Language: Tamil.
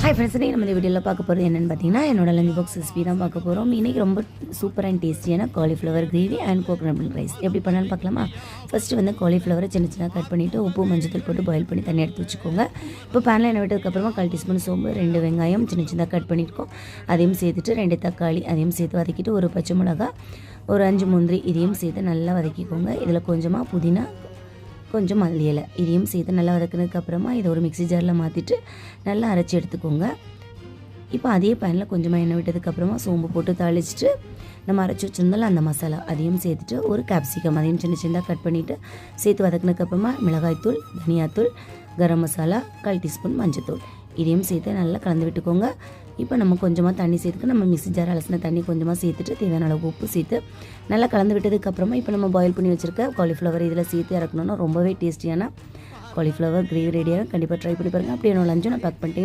ஹாய் ஃப்ரெண்ட்ஸ், நம்ம இந்த வீடியோவில் பார்க்க போகிறது என்னென்னு பார்த்தீங்கன்னா, என்னோட லஞ்ச் பாக்ஸ் ரெசிபி தான் பார்க்க போகிறோம். இன்றைக்கி ரொம்ப சூப்பர் அண்ட் டேஸ்டியான cauliflower gravy and coconut rice எப்படி பண்ணலான்னு பார்க்கலாமா? ஃபஸ்ட்டு வந்து காலிஃப்ளவரை சின்ன சின்ன கட் பண்ணிவிட்டு உப்பு மஞ்சள் போட்டு பாயில் பண்ணி தண்ணி எடுத்து வச்சுக்கோங்க. இப்போ பேனில் எண்ணெய் விட்டதுக்கப்புறமா 1 டீஸ்பூன் சோம்பு, 2 வெங்காயம் சின்ன சின்னதாக கட் பண்ணியிருக்கோம், அதையும் சேர்த்துட்டு 2 தக்காளி அதையும் சேர்த்து வதக்கிட்டு, ஒரு பச்சை மிளகா, ஒரு 5 முந்திரி இதையும் சேர்த்து நல்லா வதக்கிக்கோங்க. இதில் கொஞ்சமாக புதினா, கொஞ்சம் மல்லி இலை இதையும் சேர்த்து நல்லா வதக்கினதுக்கப்புறமா இதை ஒரு மிக்ஸி ஜாரில் மாற்றிட்டு நல்லா அரைச்சி எடுத்துக்கோங்க. இப்போ அதே பேனில் கொஞ்சமாக எண்ணெய் விட்டதுக்கப்புறமா சோம்பு போட்டு தாளிச்சிட்டு நம்ம அரைச்சி வச்சுருந்தாலும் அந்த மசாலா அதையும் சேர்த்துட்டு, ஒரு கேப்சிகம் அதையும் சின்ன சின்னதாக கட் பண்ணிவிட்டு சேர்த்து வதக்கினதுக்கப்புறமா மிளகாய்த்தூள், தனியாத்தூள், கரம் மசாலா, 1 டீஸ்பூன் மஞ்சத்தூள் இதையும் சேர்த்து நல்லா கலந்து விட்டுக்கோங்க. இப்போ நம்ம கொஞ்சமாக தண்ணி சேர்த்துக்கு நம்ம மிக்ஸி ஜார் அலசின தண்ணி கொஞ்சமாக சேர்த்துட்டு தேவையான அளவு உப்பு சேர்த்து நல்லா கலந்து விட்டதுக்கப்புறமா இப்போ நம்ம பாயில் பண்ணி வச்சுருக்க காலிஃப்ளவர் இதில் சேர்த்து இறக்கணுன்னா ரொம்பவே டேஸ்டியான காலிஃப்ளவர் கிரேவி ரெடியாக. கண்டிப்பாக ட்ரை பண்ணி பாருங்கள். அப்படியே என்னோட லஞ்சும் நான் பேக் பண்ணிட்டேன்.